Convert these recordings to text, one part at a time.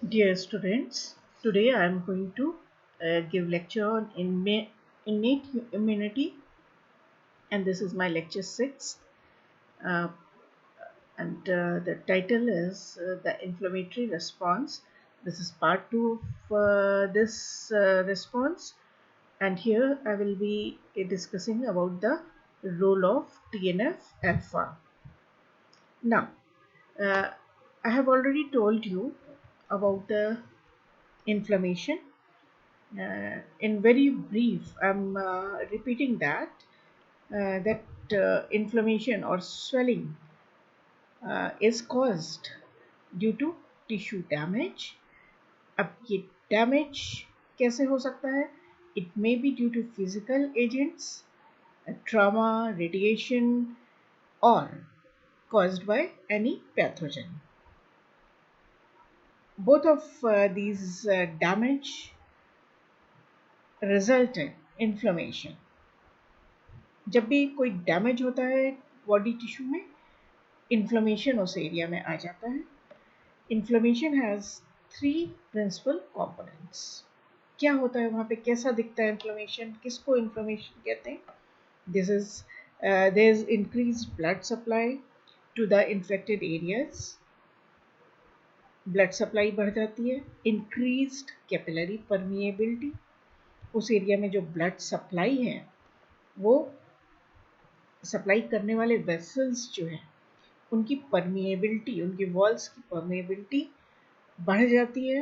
Dear students, today I am going to give lecture on innate immunity, and this is my lecture 6, uh, and the title is the inflammatory response. This is part 2 of this response, and here I will be discussing about the role of TNF alpha. Now, uh, I have already told you about the inflammation. In very brief, I'm repeating that inflammation or swelling is caused due to tissue damage. अब ये damage कैसे हो सकता है? It may be due to physical agents, trauma, radiation, or caused by any pathogen. Both of these damage result in inflammation. जब भी कोई damage होता है बॉडी टिश्यू में, इन्फ्लेमेशन उस एरिया में आ जाता है. Inflammation has 3 principal components. क्या होता है वहाँ पे, कैसा दिखता है इन्फ्लेमेशन, किसको इन्फ्लेमेशन कहते हैं? This is there is increase blood supply to the infected areas. Blood supply बढ़ जाती है. इंक्रीज्ड कैपिलरी परमिएबिलिटी, उस एरिया में जो ब्लड सप्लाई है वो सप्लाई करने वाले वेसल्स जो हैं उनकी परमिएबिलिटी, उनकी वॉल्स की परमिएबिलिटी बढ़ जाती है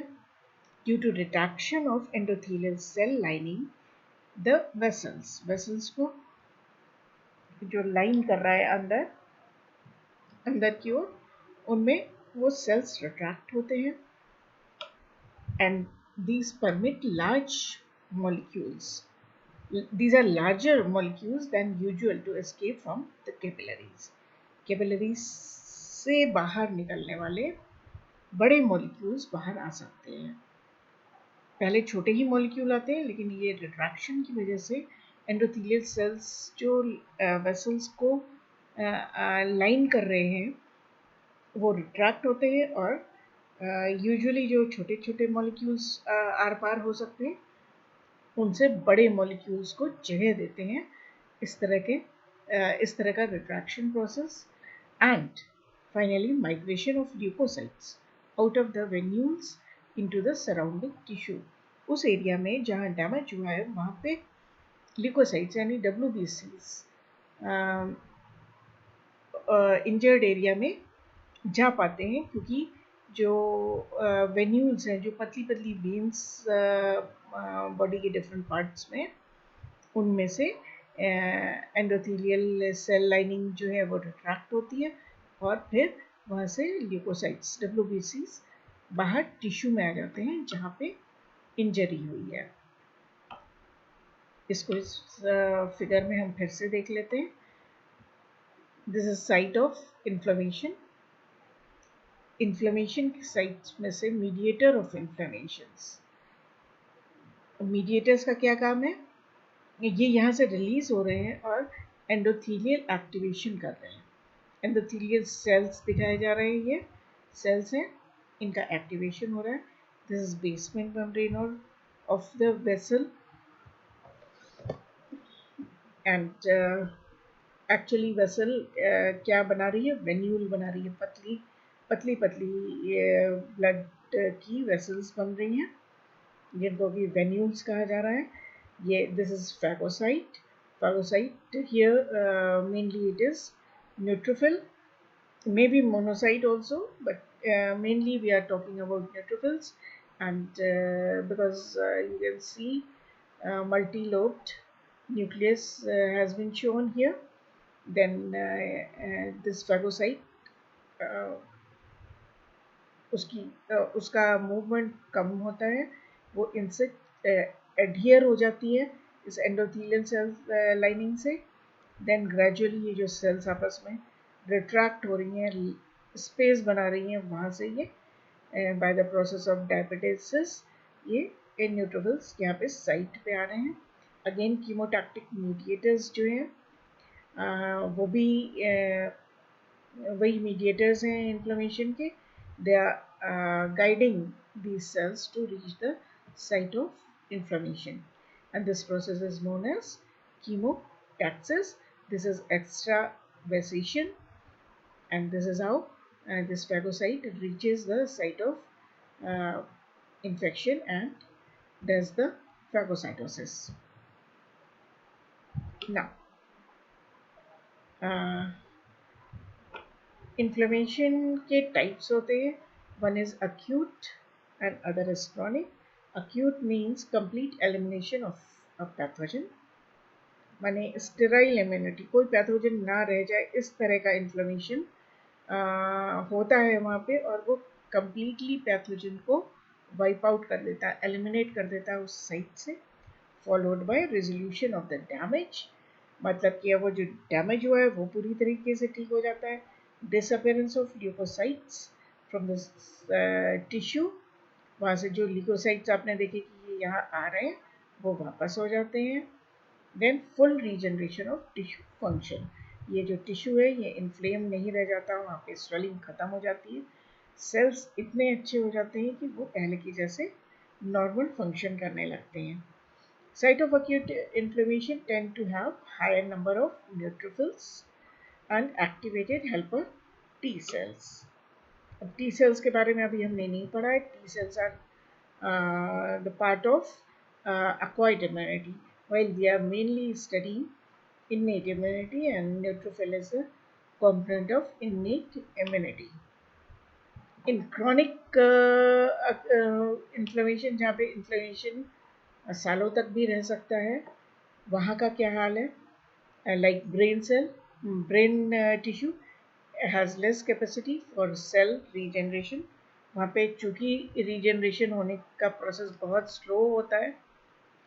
due to retraction of endothelial cell lining the vessels. Vessels को जो लाइन कर रहा है अंदर की ओर, उनमें वो सेल्स रिट्रैक्ट होते हैं and these permit large molecules. These are larger molecules than usual to escape from the capillaries. Capillaries से बाहर निकलने वाले बड़े molecules बाहर आ सकते हैं. पहले छोटे ही molecule आते हैं, लेकिन ये रिट्रैक्शन की वजह से एंडोथेलियल सेल्स जो वेसल्स को लाइन कर रहे हैं वो रिट्रैक्ट होते हैं और यूजुअली जो छोटे छोटे मॉलिक्यूल्स आर पार हो सकते हैं उनसे बड़े मॉलिक्यूल्स को जगह देते हैं. इस तरह का retraction process. And finally migration of leukocytes out of the venules into the surrounding tissue. उस एरिया में जहाँ डैमेज हुआ है वहाँ पे ल्यूकोसाइट्स यानी WBCs इंजर्ड एरिया में जा पाते हैं, क्योंकि जो वेन्यूल्स हैं, जो पतली पतली वेन्स बॉडी के डिफरेंट पार्ट्स में, उनमें से एंडोथेलियल सेल लाइनिंग जो है वो रिट्रैक्ट होती है और फिर वहाँ से ल्यूकोसाइट्स WBCs बाहर टिश्यू में आ जाते हैं जहाँ पे इंजरी हुई है. इसको इस फिगर में हम फिर से देख लेते हैं. This is site of inflammation. Inflammation की साइट्स में से मीडिएटर ऑफ इन्फ्लेमेशंस. मीडिएटर्स का क्या काम है? ये यहाँ से रिलीज हो रहे हैं और एंडोथेलियल एक्टिवेशन कर रहे हैं. एंडोथेलियल सेल्स दिखाए जा रहे हैं, ये सेल्स हैं, इनका एक्टिवेशन हो रहा है. This is basement membrane of the vessel and actually vessel क्या बना रही है? वेन्यूल बना रही है. पतली ब्लड की वेसल्स बन रही हैं जिनको कि वेन्यूल्स कहा जा रहा है. ये this is phagocyte here, mainly it is neutrophil, maybe monocyte also, but mainly we are talking about neutrophils. And because you can see multi-lobed nucleus has been shown here, then this phagocyte उसका movement कम होता है, वो इनसे adhere हो जाती है इस endothelial cells lining से. देन ग्रेजुअली ये जो सेल्स आपस में रिट्रैक्ट हो रही हैं, स्पेस बना रही हैं, वहाँ से ये बाय द प्रोसेस ऑफ डायपेटेसिस ये न्यूट्रोफिल्स यहाँ पे साइट पे आ रहे हैं. अगेन कीमोटैक्टिक मीडिएटर्स जो हैं वो भी वही मीडिएटर्स हैं इन्फ्लेमेशन के, they are guiding these cells to reach the site of inflammation, and this process is known as chemotaxis. This is extravasation, and this is how this phagocyte reaches the site of uh, infection and does the phagocytosis. Now, inflammation के types होते हैं. One is acute and other is chronic. Acute means complete elimination of a pathogen, माने sterile immunity, कोई pathogen ना रह जाए, इस तरह का इन्फ्लेमेशन होता है वहाँ पे, और वो कंप्लीटली पैथोजन को वाइप आउट कर देता है, एलिमिनेट कर देता है उस साइट से, followed by resolution of the damage. मतलब कि वो जो डैमेज हुआ है वो पूरी तरीके से ठीक हो जाता है. Disappearance of leukocytes from the tissue, वहाँ से जो ल्यूकोसाइट्स आपने देखे कि ये यहाँ आ रहे हैं वो वापस हो जाते हैं. Then full regeneration of tissue function, ये जो टिश्यू है ये इन्फ्लेम नहीं रह जाता, वहाँ पे स्वेलिंग ख़त्म हो जाती है, सेल्स इतने अच्छे हो जाते हैं कि वो पहले की जैसे नॉर्मल फंक्शन करने लगते हैं. Site of acute inflammation tend to have higher number of neutrophils and activated helper T cells. अब T cells के बारे में अभी हमने नहीं पढ़ा है. T cells are the part of acquired immunity, while we are mainly studying innate immunity, and neutrophil is a component of innate immunity. In chronic inflammation, जहाँ पे inflammation सालों तक भी रह सकता है, वहाँ का क्या हाल है? Like brain cell, brain tissue has less capacity for cell regeneration. वहाँ पे चूँकि रीजनरेशन होने का प्रोसेस बहुत स्लो होता है,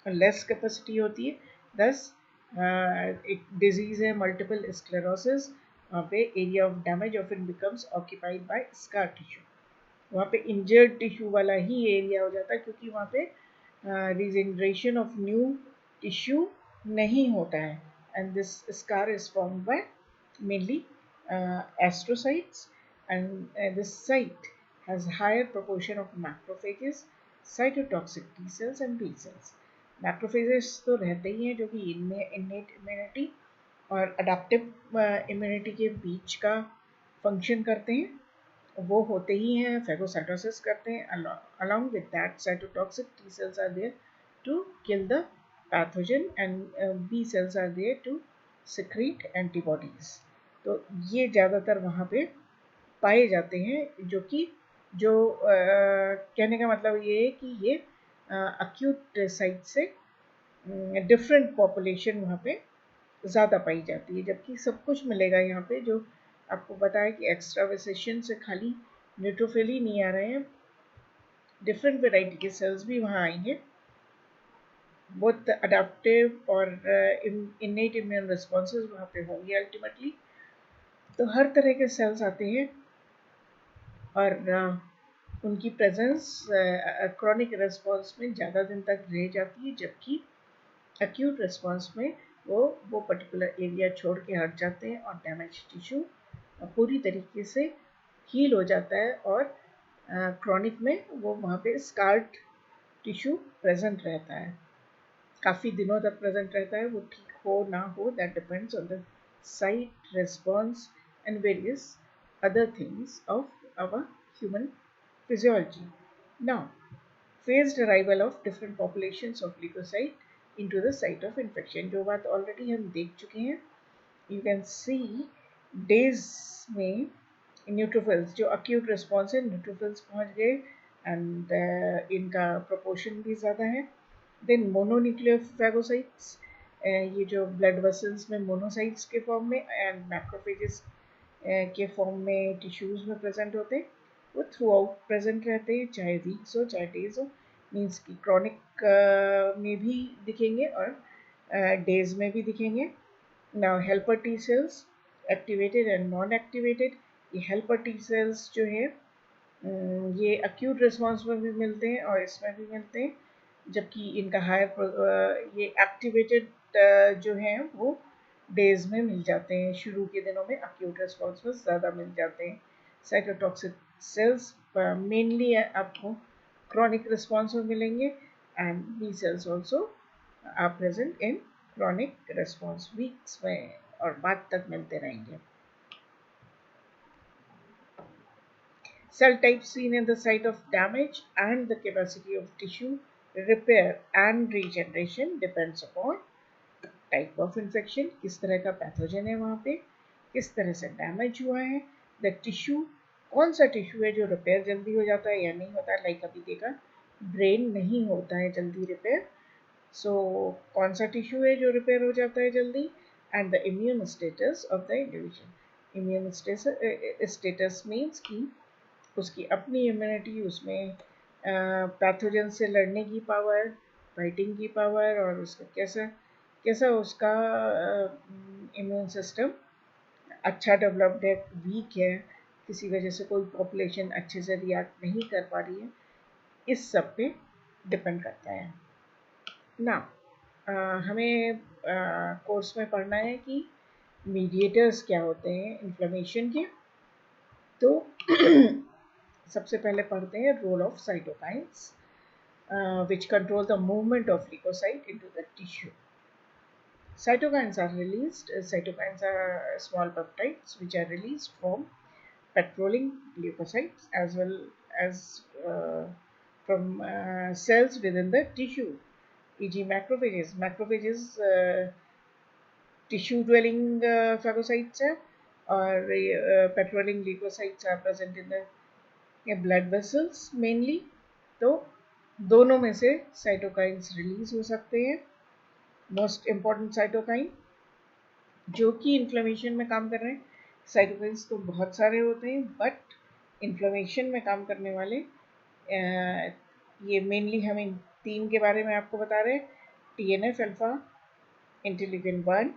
लेस कैपेसिटी होती है, दस एक डिजीज़ है मल्टीपल स्क्लेरोसिस. वहाँ पे area of damage often becomes occupied by scar tissue. वहाँ पे इंजर्ड टिश्यू वाला ही एरिया हो जाता है, क्योंकि वहाँ पे regeneration of new tissue नहीं होता है, and this scar is formed by mainly astrocytes, and this site has higher proportion of macrophages, cytotoxic T cells and B cells. Macrophages तो रहते ही हैं जो कि इनमें innate immunity और adaptive immunity के बीच का function करते हैं, वो होते ही हैं, फेगोसाइटोसिस करते हैं. along with that cytotoxic T cells are there to kill the pathogen, and B cells are there to secrete antibodies. तो ये ज़्यादातर वहाँ पे पाए जाते हैं, जो कि जो कहने का मतलब ये है कि ये अक्यूट साइट से डिफरेंट पॉपुलेशन वहाँ पे ज़्यादा पाई जाती है, जबकि सब कुछ मिलेगा यहाँ पे. जो आपको पता है कि एक्स्ट्रावेसेशन से खाली न्यूट्रोफिल ही नहीं आ रहे हैं, डिफरेंट वेराइटी के सेल्स भी वहाँ आएंगे. बोथ अडाप्टिव और इनेट इम्यून रिस्पॉन्सेज वहाँ पे होंगे अल्टीमेटली. तो हर तरह के सेल्स आते हैं, और उनकी प्रेजेंस क्रॉनिक रिस्पॉन्स में ज़्यादा दिन तक रह जाती है, जबकि एक्यूट रिस्पॉन्स में वो पर्टिकुलर एरिया छोड़ के हट जाते हैं और डैमेज टिश्यू पूरी तरीके से हील हो जाता है, और क्रॉनिक में वो वहाँ पे स्कार्ड टिश्यू प्रेजेंट रहता है, काफ़ी दिनों तक प्रेजेंट रहता है. वो ठीक हो ना हो, that depends on the site, response and various other things of our human physiology. Now, phased arrival of different populations of leukocyte into the site of infection, जो बात ऑलरेडी हम देख चुके हैं. You can see days में neutrophils, जो acute response है, neutrophils पहुंच गए, एंड इनका प्रोपोर्शन भी ज़्यादा है. देन मोनोन्यूक्लियर फैगोसाइट्स, ये जो ब्लड वेसल्स में मोनोसाइट्स के फॉर्म में एंड मैक्रोफेजेस के फॉर्म में टिश्यूज़ में प्रेजेंट होते हैं, वो थ्रू आउट प्रेजेंट रहते हैं, चाहे वीक्स हो चाहे डेज हो. मीन्स कि क्रॉनिक में भी दिखेंगे और डेज में भी दिखेंगे. Now helper T sales, activated and non activated. ये हेल्पर टी सेल्स जो है ये अक्यूट रिस्पॉन्स में भी मिलते हैं और इसमें भी मिलते हैं, जबकि इनका हायर ये एक्टिवेटेड जो हैं वो डेज में मिल जाते हैं, शुरू के दिनों में अक्यूट रिस्पॉन्स में ज़्यादा मिल जाते हैं. साइटोटॉक्सिक सेल्स मेनली आपको chronic response में मिलेंगे, and B cells also are present in chronic response, weeks में और बाद तक मिलते रहेंगे. Cell type seen in the site of damage and the capacity of tissue repair and regeneration depends upon type of infection, किस तरह का pathogen है वहाँ पे, किस तरह से डैमेज हुआ है, द टिश्यू, कौन सा टिश्यू है जो रिपेयर जल्दी हो जाता है या नहीं होता है. लाइक अभी देखा ब्रेन नहीं होता है जल्दी रिपेयर, सो कौन सा टिश्यू है जो रिपेयर हो जाता है जल्दी, and the immune status of the individual. Immune status means कि उसकी अपनी इम्यूनिटी, उसमें पैथोजन से लड़ने की पावर, फाइटिंग की पावर, और उसका कैसा कैसा उसका इम्यून सिस्टम अच्छा डेवलप्ड है, वीक है, किसी वजह से कोई पॉपुलेशन अच्छे से रिएक्ट नहीं कर पा रही है, इस सब पे डिपेंड करता है ना. हमें कोर्स में पढ़ना है कि मीडिएटर्स क्या होते हैं इन्फ्लेमेशन के. तो सबसे पहले पढ़ते हैं role of cytokines which control the movement of leukocyte into the tissue. Cytokines are released. Cytokines are small peptides which are released from patrolling leukocytes as well as from cells within the tissue, e.g. macrophages. Macrophages tissue dwelling phagocytes है, और patrolling leukocytes are present in the blood vessels mainly. तो दोनों में से cytokines release हो सकते हैं. Most important cytokine जो कि इन्फ्लेमेशन में काम कर रहे हैं. साइटोकाइंस तो बहुत सारे होते हैं, बट इन्फ्लेमेशन में काम करने वाले ये मेनली हम इन 3 के बारे में आपको बता रहे हैं. TNF alpha, interleukin 1.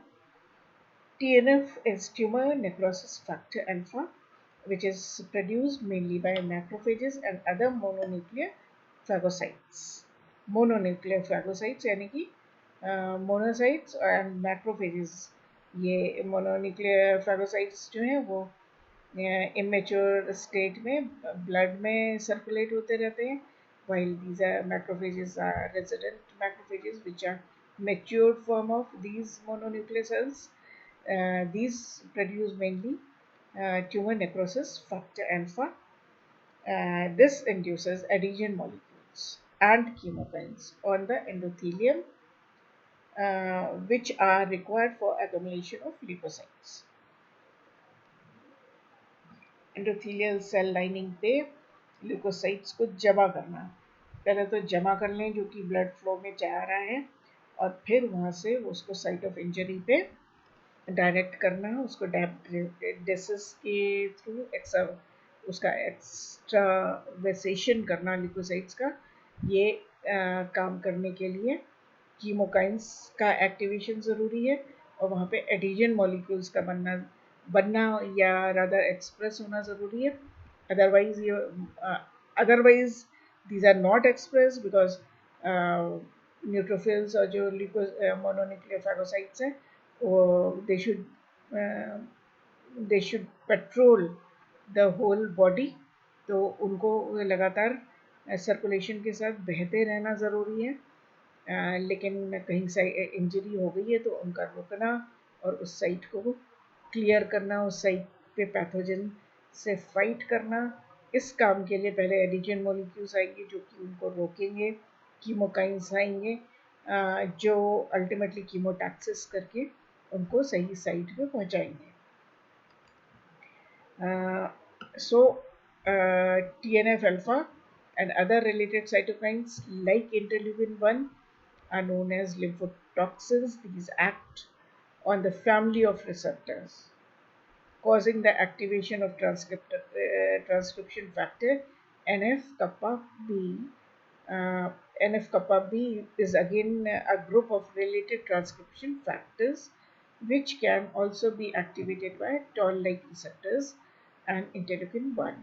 TNF is tumor necrosis factor alpha, which is produced mainly by macrophages and other mononuclear phagocytes. Mononuclear phagocytes यानी कि monocytes and macrophages. ये mononuclear phagocytes जो हैं वो immature state में blood में circulate होते रहते हैं, while these are macrophages are resident macrophages which are matured form of these mononuclear cells. These produce mainly tumor necrosis factor alpha. This induces adhesion molecules and chemokines on the endothelium, which are required for accumulation of leukocytes. Endothelial cell lining पे leukocytes को जमा करना, पहले तो जमा कर लें जो कि ब्लड फ्लो में जा रहा है, और फिर वहाँ से उसको साइट ऑफ इंजरी पे डायरेक्ट करना, उसको डेसिस के थ्रू उसका एक्स्ट्रावेसेशन करना ल्यूकोसाइट्स का. ये काम करने के लिए कीमोकाइंस का एक्टिवेशन ज़रूरी है, और वहाँ पे एडिजन मॉलिक्यूल्स का बनना या रादर एक्सप्रेस होना ज़रूरी है. Otherwise these are not express because neutrophils और जो मोनोन्यूक्लियर फैगोसाइट्स हैं they should patrol the whole body. तो उनको लगातार सर्कुलेशन के साथ बहते रहना ज़रूरी है. लेकिन कहीं से इंजरी हो गई है तो उनका रुकना और उस साइट को क्लियर करना, उस साइट पे पैथोजन से फाइट करना, इस काम के लिए पहले एडिजन मॉलिक्यूल्स आएंगे जो कि उनको रोकेंगे. कीमोकाइंस आएंगे जो अल्टीमेटली कीमोटैक्सिस करके उनको सही साइट पे पहुंचाएंगे. So TNF alpha and other related cytokines like interleukin 1 are known as lymphotoxins. These act on the family of receptors causing the activation of transcription factor NF-kappa B. NF-kappa B is again a group of related transcription factors which can also be activated by toll-like receptors and interleukin 1.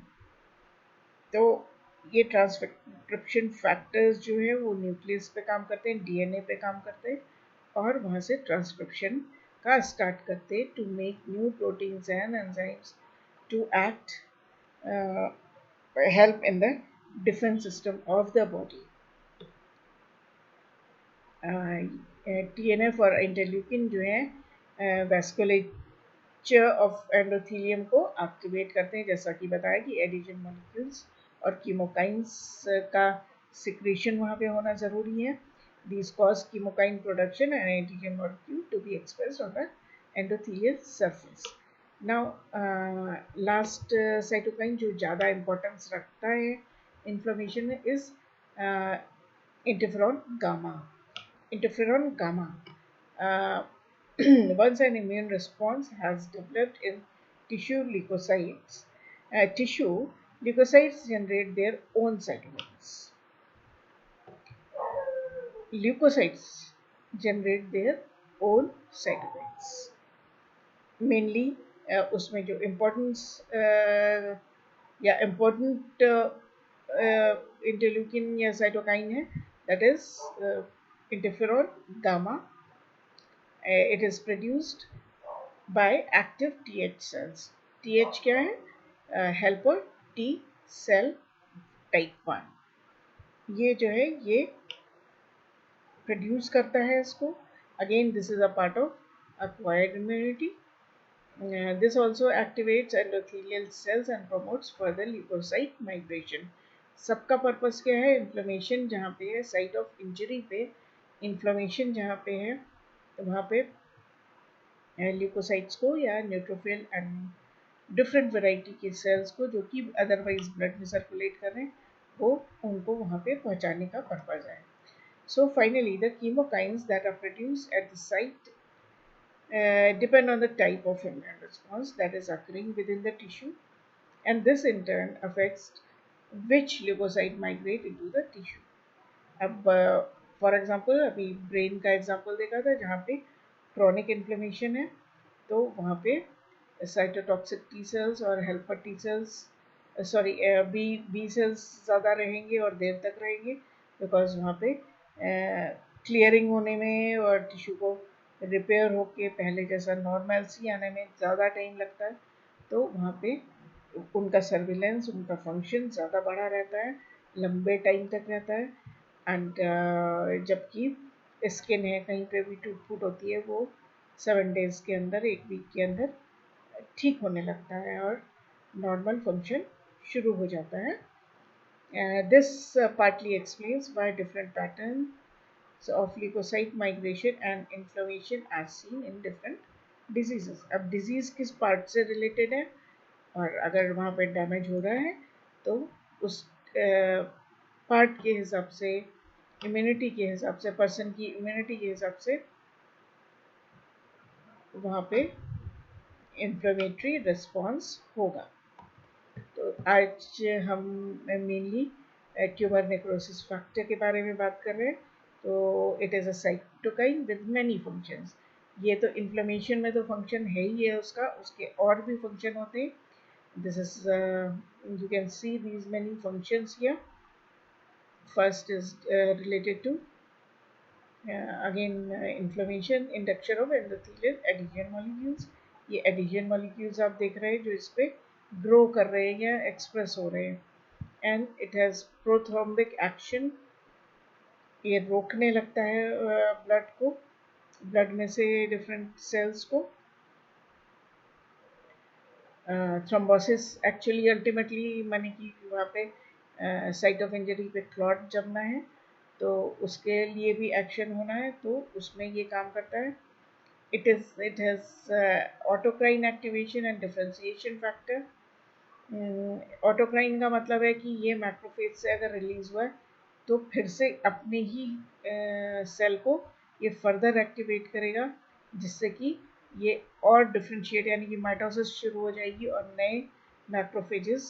तो ये transcription factors जो है वो nucleus पे काम करते हैं, DNA पे काम करते हैं, और वहाँ से ट्रांसक्रिप्शन का स्टार्ट करते हैं to make new proteins and enzymes to act help in the defense system of the body. TNF और इंटरल्यूकिन जो है वैस्कुलेचर ऑफ एंडोथेलियम को एक्टिवेट करते हैं, जैसा कि बताया कि एडिशन मॉलिक्यूल्स और कीमोकाइंस का सिक्रेशन वहाँ पे होना ज़रूरी है. These cause chemokine production and antigen molecule to be expressed on the endothelial surface. Now, last cytokine जो ज़्यादा importance रखता है inflammation में is interferon gamma. Interferon gamma. Uh, Once an immune response has developed in tissue, leukocytes generate their own cytokines. Leukocytes generate their own cytokines. Mainly, उसमें जो importance या important interleukin या cytokine है, that is interferon gamma. It is produced by active TH cells. TH क्या है? Helper T cell type 1. ये जो है ये प्रोड्यूस करता है इसको. Again, this is a part of acquired immunity. This also activates endothelial cells and promotes further leukocyte migration. सबका पर्पस क्या है? इन्फ्लेमेशन जहाँ पे है, साइट ऑफ इंजरी पे इन्फ्लेमेशन जहाँ पे है, तो वहाँ पे ल्यूकोसाइट्स को या न्यूट्रोफिल एंड डिफरेंट वैरायटी के सेल्स को जो कि अदरवाइज ब्लड में सर्कुलेट कर रहे हैं, वो उनको वहाँ पे पहुँचाने का पर्पस है. So finally, the chemokines that are produced at the site depend on the type of immune response that is occurring within the tissue, and this in turn affects which leukocyte migrate into the tissue. अब for example अभी brain का example देखा था जहाँ पे chronic inflammation है, तो वहाँ पे साइटोटॉक्सिक टी सेल्स और helper T cells B cells ज़्यादा रहेंगे और देर तक रहेंगे, बिकॉज वहाँ पे क्लियरिंग होने में और टिश्यू को रिपेयर होके पहले जैसा नॉर्मलसी आने में ज़्यादा टाइम लगता है, तो वहाँ पे उनका सर्विलेंस, उनका फंक्शन ज़्यादा बढ़ा रहता है, लंबे टाइम तक रहता है. एंड जबकि स्किन है कहीं पे भी टूट फूट होती है, वो 7 days के अंदर, 1 week के अंदर ठीक होने लगता है और नॉर्मल फंक्शन शुरू हो जाता है. This partly explains why different patterns of leukocyte migration and inflammation are seen in different diseases. अब disease किस part से related है, और अगर वहाँ पे डैमेज हो रहा है तो उस पार्ट के हिसाब से, इम्यूनिटी के हिसाब से, पर्सन की इम्यूनिटी के हिसाब से वहाँ पे इन्फ्लेमेटरी रिस्पॉन्स होगा. तो आज हम मेनली ट्यूमर नेक्रोसिस फैक्टर के बारे में बात कर रहे हैं. तो it is a cytokine with many functions. ये तो इन्फ्लेमेशन में तो फंक्शन है ही है उसका, उसके और भी फंक्शन होते हैं. This is you can see these many functions here. First is related to again inflammation, induction of endothelial adhesion molecules. ये adhesion molecules आप देख रहे हैं जो इस पे ग्रो कर रहे हैं या एक्सप्रेस हो रहे हैं. And it has prothrombic action. ये रोकने लगता है ब्लड को, ब्लड में से डिफरेंट सेल्स को. थ्रोम्बोसिस एक्चुअली अल्टीमेटली माने कि वहाँ पे साइट ऑफ इंजरी पे क्लॉट जमना है, तो उसके लिए भी एक्शन होना है, तो उसमें ये काम करता है. It has autocrine activation and differentiation factor. Autocrine का मतलब है कि ये मैक्रोफेज से अगर रिलीज हुआ है तो फिर से अपने ही सेल को ये फर्दर एक्टिवेट करेगा, जिससे कि ये और डिफ्रेंशिएट यानी कि माइटोसिस शुरू हो जाएगी और नए मैक्रोफेजेस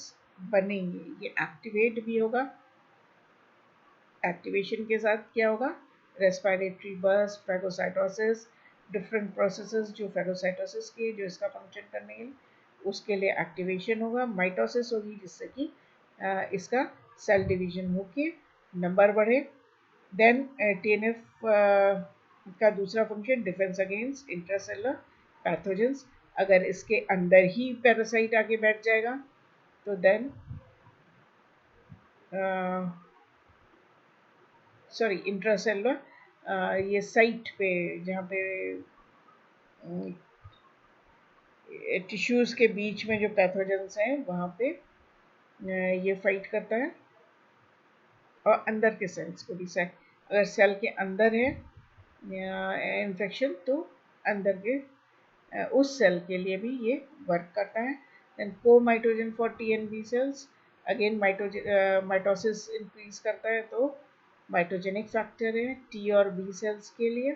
बनेंगे. ये एक्टिवेट भी होगा. एक्टिवेशन के साथ क्या होगा? Respiratory burst, phagocytosis, different processes जो फैगोसाइटोसिस के जो इसका फंक्शन करने के लिए, उसके लिए एक्टिवेशन होगा. माइटोसिस होगी जिससे कि इसका सेल डिवीजन होके नंबर बढ़े. देन TNF का दूसरा function defence against intracellular pathogens. अगर इसके अंदर ही पैरासाइट आके बैठ जाएगा तो देन सॉरी इंट्रासेलुलर ये साइट पे जहाँ पे टिश्यूज़ के बीच में जो पैथोजेंस हैं वहाँ पे ये फाइट करता है, और अंदर के सेल्स को भी अगर सेल के अंदर है इन्फेक्शन तो अंदर के उस सेल के लिए भी ये वर्क करता है। Then comitogen for T and B cells, again mitosis increase करता है तो माइटोजेनिक फैक्टर है टी और बी सेल्स के लिए।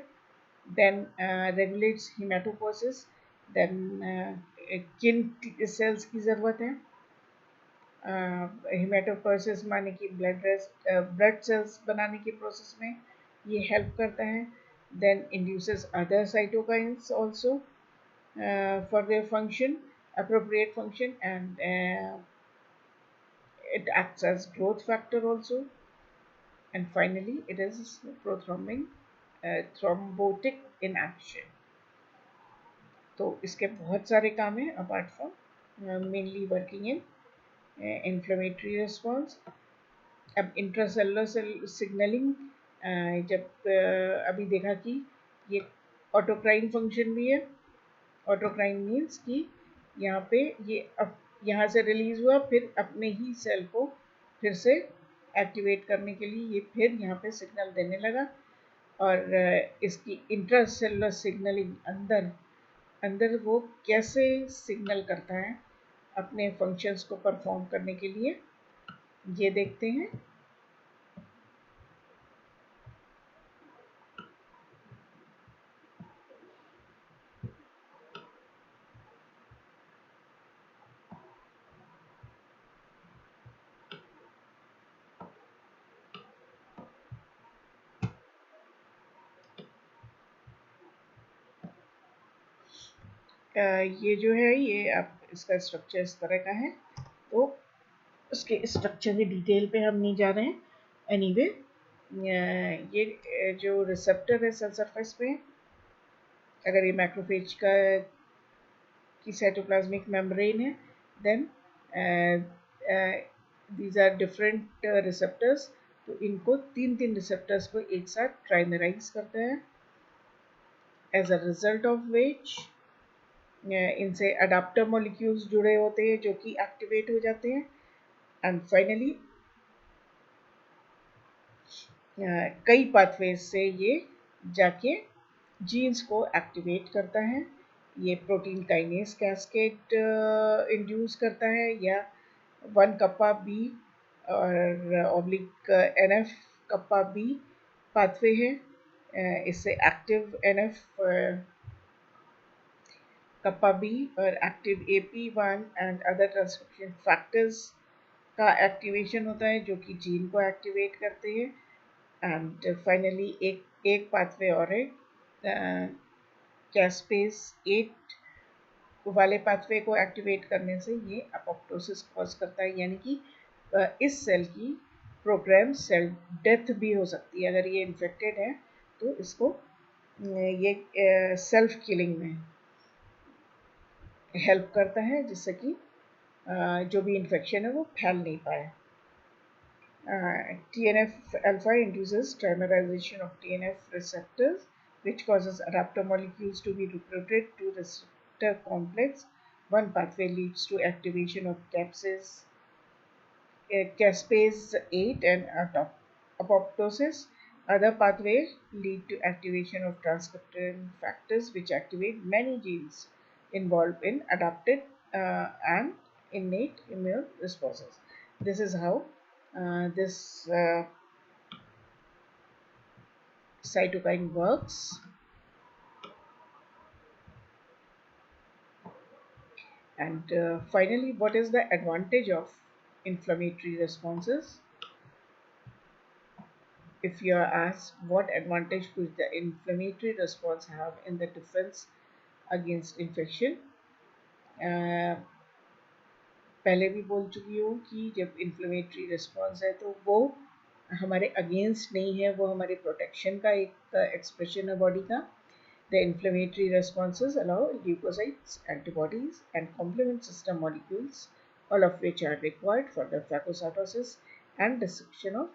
देन रेगुलेट्स हीमेटोपोसिस, देन किन सेल्स की ज़रूरत है, हेमेटोपोइसिस माने कि ब्लड सेल्स बनाने के प्रोसेस में ये हेल्प करता है। Then induces other cytokines also for their function, appropriate function, and it acts as growth factor also. And finally it is prothrombin thrombotic in action. तो इसके बहुत सारे काम हैं apart from mainly working in inflammatory response. अब intracellular signalling जब अभी देखा कि ये ऑटोक्राइन फंक्शन भी है। ऑटोक्राइन मीन्स कि यहाँ पे ये अब यहाँ से रिलीज हुआ, फिर अपने ही सेल को फिर से एक्टिवेट करने के लिए ये फिर यहाँ पे सिग्नल देने लगा, और इसकी इंट्रासेलुलर सिग्नलिंग अंदर अंदर वो कैसे सिग्नल करता है अपने फंक्शंस को परफॉर्म करने के लिए, ये देखते हैं। ये जो है ये आप इसका स्ट्रक्चर इस तरह का है, तो उसके स्ट्रक्चर की डिटेल पे हम नहीं जा रहे हैं। एनीवे ये जो रिसेप्टर है सेल सरफेस पे, अगर ये मैक्रोफेज का की साइटोप्लाज्मिक मेम्ब्रेन है, then these are different receptors, तो इनको तीन तीन रिसेप्टर्स को एक साथ ट्राइमराइज करते हैं, as a result of which इनसे अडाप्टर मॉलिक्यूल्स जुड़े होते हैं जो कि एक्टिवेट हो जाते हैं। एंड फाइनली कई पाथवेज से ये जाके जीन्स को एक्टिवेट करता है। ये प्रोटीन काइनेज कैस्केड इंड्यूस करता है, या 1 कप्पा बी और oblique NF kappa B pathway है। इससे एक्टिव NF कप्पा बी और active AP1 and other transcription factors का एक्टिवेशन होता है जो कि जीन को एक्टिवेट करते हैं। एंड फाइनली एक पाथवे और है कैस्पेस 8 वाले पाथवे को एक्टिवेट करने से ये अपोप्टोसिस कॉज करता है, यानी कि इस सेल की प्रोग्राम सेल डेथ भी हो सकती है। अगर ये इन्फेक्टेड है तो इसको ये सेल्फ किलिंग में हेल्प करता है, जिससे कि जो भी इन्फेक्शन है वो फैल नहीं पाए। TNF alpha induces trimerization of TNF receptors, which causes adapter molecules to be recruited to receptor complex. One pathway leads to activation of caspase 8 and apoptosis. Other pathways lead to activation of transcription factors, which activate many genes involved in adapted and innate immune responses. This is how this cytokine works. And finally, what is the advantage of inflammatory responses? If you are asked what advantage could the inflammatory response have in the defense against infection, पहले भी बोल चुकी हूँ कि जब inflammatory response है तो वो हमारे अगेंस्ट नहीं है, वो हमारे प्रोटेक्शन का एक एक्सप्रेशन है बॉडी का। The inflammatory responses allow leukocytes, antibodies, and complement system molecules all of which are required for the phagocytosis and destruction of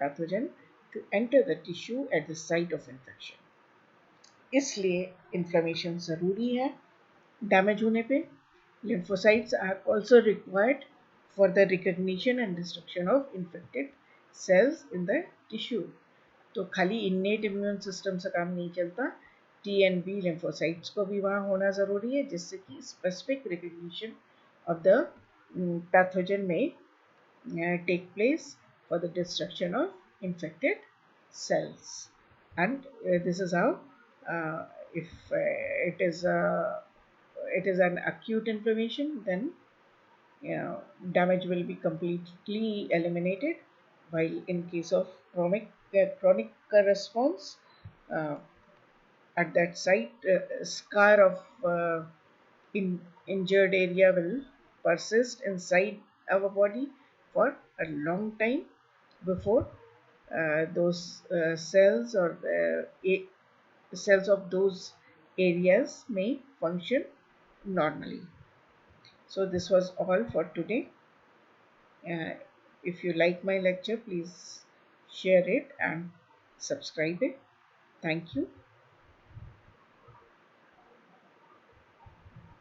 pathogen to enter the tissue at the site of infection. इसलिए inflammation ज़रूरी है. Damage होने पे lymphocytes are also required for the recognition and destruction of infected cells in the tissue. तो खाली innate immune system से काम नहीं चलता, T and B lymphocytes को भी वहाँ होना ज़रूरी है, जिससे कि specific recognition of the pathogen may take place for the destruction of infected cells. And this is how, if it is an acute inflammation, then damage will be completely eliminated, while in case of chronic response, uh, at that site, scar of injured area will persist inside our body for a long time before those cells or cells of those areas may function normally. So this was all for today. If you like my lecture, please share it and subscribe it. Thank you.